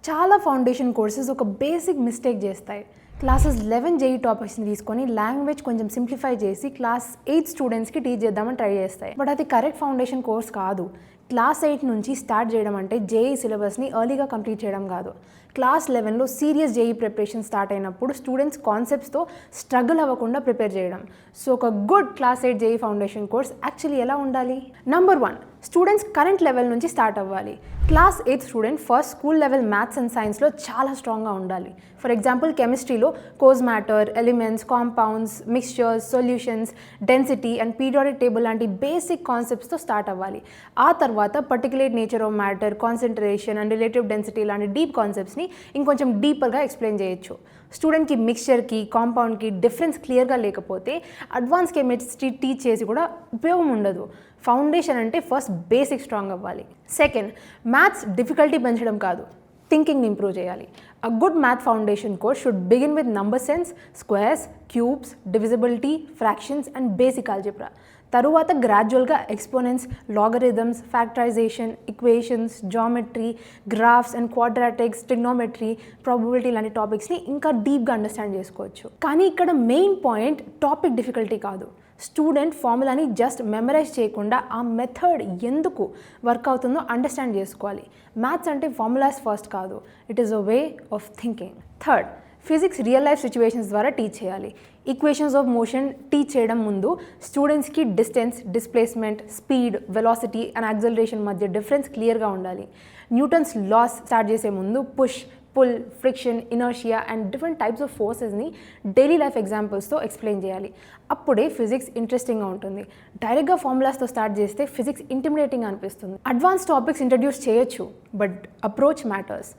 చాలా foundation courses ఒక basic mistake చేస్తాయి. క్లాసెస్ 11 జేఈ టాపిక్స్ని తీసుకొని లాంగ్వేజ్ కొంచెం సింప్లిఫై చేసి క్లాస్ 8 స్టూడెంట్స్కి టీచ్ చేద్దామని ట్రై చేస్తాయి. బట్ అది కరెక్ట్ ఫౌండేషన్ కోర్స్ కాదు. క్లాస్ 8 నుంచి స్టార్ట్ చేయడం అంటే జేఈ సిలబస్ని ఎర్లీగా కంప్లీట్ చేయడం కాదు. క్లాస్ 11లో సీరియస్ జేఈ ప్రిపరేషన్ స్టార్ట్ అయినప్పుడు స్టూడెంట్స్ కాన్సెప్ట్స్తో స్ట్రగుల్ అవ్వకుండా ప్రిపేర్ చేయడం. సో ఒక good class 8 JEE foundation course actually ఎలా ఉండాలి? నంబర్ 1, స్టూడెంట్స్ కరెంట్ లెవెల్ నుంచి స్టార్ట్ అవ్వాలి. Class 8 student first school level maths and సైన్స్లో చాలా స్ట్రాంగ్గా ఉండాలి. ఫర్ ఎగ్జాంపుల్ కెమిస్ట్రీలో కోజ్ matter, elements, compounds, mixtures, solutions, density and periodic table లాంటి బేసిక్ కాన్సెప్ట్స్తో స్టార్ట్ అవ్వాలి. ఆ తర్వాత particulate nature of matter, concentration and relative density లాంటి డీప్ కాన్సెప్ట్స్ని ఇంకొంచెం డీపర్గా ఎక్స్ప్లెయిన్ చేయొచ్చు. స్టూడెంట్కి మిక్స్చర్కి, కాంపౌండ్కి డిఫరెన్స్ క్లియర్గా లేకపోతే అడ్వాన్స్ కెమిస్ట్రీ టీచ్ చేసి కూడా ఉపయోగం ఉండదు. ఫౌండేషన్ అంటే ఫస్ట్ బేసిక్ స్ట్రాంగ్ అవ్వాలి. సెకండ్, మ్యాథ్స్ డిఫికల్టీ పెంచడం కాదు, థింకింగ్ని ఇంప్రూవ్ చేయాలి. A good math foundation course should begin with number sense, squares, cubes, divisibility, fractions and basic algebra. తరువాత గ్రాడ్యువల్గా exponents, logarithms, factorisation, equations, geometry, graphs and quadratics, trigonometry, probability లాంటి టాపిక్స్ని ఇంకా డీప్గా understand చేసుకోవచ్చు. కానీ ఇక్కడ మెయిన్ పాయింట్ టాపిక్ డిఫికల్టీ కాదు. స్టూడెంట్ ఫార్ములాని జస్ట్ మెమరైజ్ చేయకుండా ఆ మెథడ్ ఎందుకు వర్క్ అవుతుందో అండర్స్టాండ్ చేసుకోవాలి. మ్యాథ్స్ అంటే ఫార్ములాస్ ఫస్ట్ కాదు, it is a way of thinking. Third, physics real life situations ద్వారా టీచ్ చేయాలి. ఈక్వేషన్స్ ఆఫ్ మోషన్ టీచ్ చేయడం ముందు స్టూడెంట్స్కి distance, displacement, speed, velocity and acceleration మధ్య డిఫరెన్స్ క్లియర్గా ఉండాలి. న్యూటన్స్ లాస్ స్టార్ట్ చేసే ముందు push, pull, friction, inertia and different types of ఫోర్సెస్ని డైలీ లైఫ్ ఎగ్జాంపుల్స్తో ఎక్స్ప్లెయిన్ చేయాలి. అప్పుడే ఫిజిక్స్ ఇంట్రెస్టింగ్గా ఉంటుంది. డైరెక్ట్గా ఫార్ములాస్తో స్టార్ట్ చేస్తే ఫిజిక్స్ ఇంటిమిడేటింగ్గా అనిపిస్తుంది. అడ్వాన్స్ టాపిక్స్ ఇంట్రడ్యూస్ చేయొచ్చు, బట్ అప్రోచ్ మ్యాటర్స్.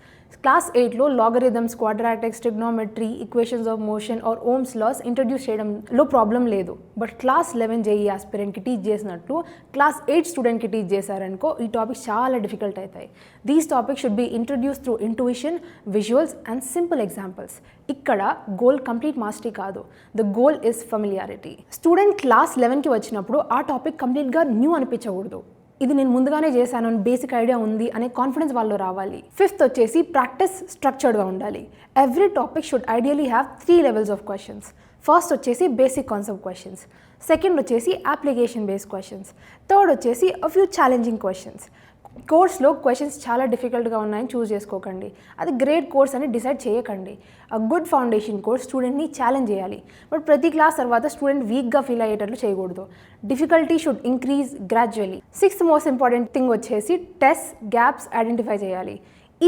క్లాస్ 8లో logarithms, quadratics, trigonometry, equations of motion or Ohm's laws introduce చేయడంలో ప్రాబ్లం లేదు. బట్ క్లాస్ 11 జేఈ ఆస్పిరెంట్కి టీచ్ చేసినట్టు క్లాస్ 8 స్టూడెంట్కి టీచ్ చేశారనుకో ఈ టాపిక్స్ చాలా డిఫికల్ట్ అవుతాయి. These topics should be introduce through intuition, visuals and simple examples. ఇక్కడ గోల్ కంప్లీట్ మాస్టరీ కాదు, the goal is familiarity. Student class 11కి వచ్చినప్పుడు ఆ టాపిక్ కంప్లీట్గా న్యూ అనిపించకూడదు. ఇది నేను ముందుగానే చేశాను అని బేసిక్ ఐడియా ఉంది అనే కాన్ఫిడెన్స్ వాళ్ళు రావాలి. ఫిఫ్త్ వచ్చేసి ప్రాక్టీస్ స్ట్రక్చర్డ్గా ఉండాలి. Every topic should ideally have 3 levels of questions. First వచ్చేసి బేసిక్ కాన్సెప్ట్ క్వశ్చన్స్, సెకండ్ వచ్చేసి అప్లికేషన్ బేస్డ్ క్వశ్చన్స్, థర్డ్ వచ్చేసి అ ఫ్యూ ఛాలెంజింగ్ క్వశ్చన్స్. కోర్స్లో క్వశ్చన్స్ చాలా డిఫికల్ట్గా ఉన్నాయని చూస్ చేసుకోకండి, అది గ్రేట్ కోర్స్ అని డిసైడ్ చేయకండి. అ గుడ్ ఫౌండేషన్ కోర్స్ స్టూడెంట్ని ఛాలెంజ్ చేయాలి, బట్ ప్రతి క్లాస్ తర్వాత స్టూడెంట్ వీక్గా ఫీల్ అయ్యేటట్లు చేయకూడదు. Difficulty should increase gradually. Sixth most important thing వచ్చేసి టెస్ట్ గ్యాప్స్ ఐడెంటిఫై చేయాలి.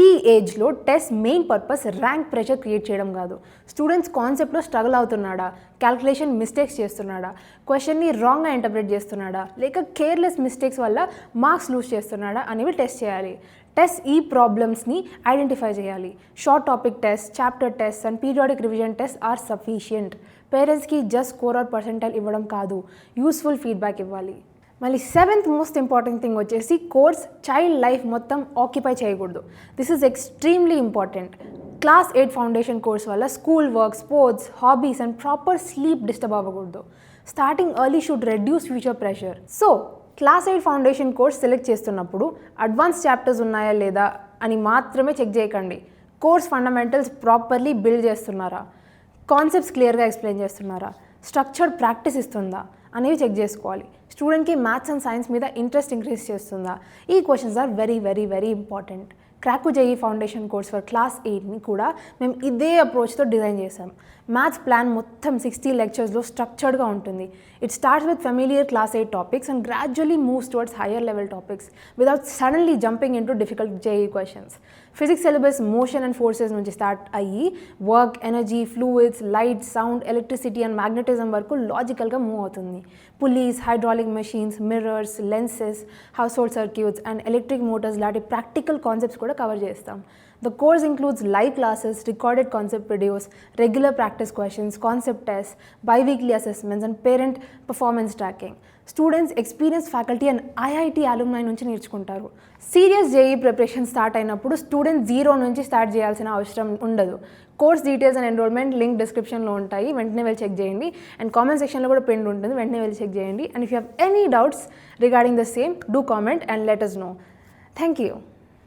ఈ ఏజ్లో test main purpose rank pressure create చేయడం కాదు. స్టూడెంట్స్ కాన్సెప్ట్లో స్ట్రగుల్ అవుతున్నాడా, క్యాల్కులేషన్ మిస్టేక్స్ చేస్తున్నాడా, క్వశ్చన్ని రాంగ్గా ఇంటర్ప్రిట్ చేస్తున్నాడా, లేక కేర్లెస్ మిస్టేక్స్ వల్ల మార్క్స్ లూజ్ చేస్తున్నాడా అనేవి టెస్ట్ చేయాలి. టెస్ట్ ఈ ప్రాబ్లమ్స్ని ఐడెంటిఫై చేయాలి. Short topic test, chapter test and periodic revision test are sufficient. పేరెంట్స్కి జస్ట్ స్కోర్ ఆర్ పర్సెంటైల్ ఇవ్వడం కాదు, యూస్ఫుల్ ఫీడ్బ్యాక్ ఇవ్వాలి. మళ్ళీ సెవెంత్ మోస్ట్ ఇంపార్టెంట్ థింగ్ వచ్చేసి కోర్స్ చైల్డ్ లైఫ్ మొత్తం ఆక్యుపై చేయకూడదు. This is extremely important. Class 8 foundation course వల్ల school work, sports, hobbies and proper sleep disturb అవ్వకూడదు. Starting early should reduce future pressure. So class 8 foundation course select చేస్తున్నప్పుడు advance chapters ఉన్నాయా లేదా అని మాత్రమే check చేయకండి. కోర్స్ ఫండమెంటల్స్ ప్రాపర్లీ బిల్డ్ చేస్తున్నారా, concepts క్లియర్గా ఎక్స్ప్లెయిన్ చేస్తున్నారా, స్ట్రక్చర్డ్ ప్రాక్టీస్ ఇస్తుందా అనేవి చెక్ చేసుకోవాలి. స్టూడెంట్కి మ్యాథ్స్ అండ్ సైన్స్ మీద ఇంట్రెస్ట్ ఇంక్రీజ్ చేస్తుందా, ఈ questions are very very very important. క్రాకు JEE foundation course for class 8ని కూడా మేము ఇదే అప్రోచ్తో డిజైన్ చేసాం. మ్యాథ్స్ ప్లాన్ మొత్తం 60 లెక్చర్స్లో స్ట్రక్చర్డ్గా ఉంటుంది. It starts with familiar class 8 topics and gradually moves towards higher level topics without suddenly jumping in to difficult JEE questions. Physics syllabus motion and forces నుంచి స్టార్ట్ అయ్యి work, energy, fluids, light, sound, electricity and magnetism వరకు లాజికల్గా move అవుతుంది. Pulleys, hydraulic machines, mirrors, lenses, house hold circuits and electric Motors లాంటి practical concepts కూడా cover చేస్తాం. The course includes live classes, recorded concept videos, regular practice questions, concept tests, bi-weekly assessments and parent performance tracking. Students, experienced faculty and IIT alumni నుంచి నేర్చుకుంటారు. Serious JEE preparation start అయినప్పుడు student 0 నుంచి start చేయాల్సిన అవసరం ఉండదు. Course details and enrolment link డిస్క్రిప్షన్లో ఉంటాయి, వెంటనే వెళ్ళి చెక్ చేయండి. అండ్ కామెంట్ సెక్షన్లో కూడా పిన్ ఉంటుంది, వెంటనే వెళ్ళి చెక్ చేయండి. And if you have any doubts regarding the same, do comment and let us know. Thank you.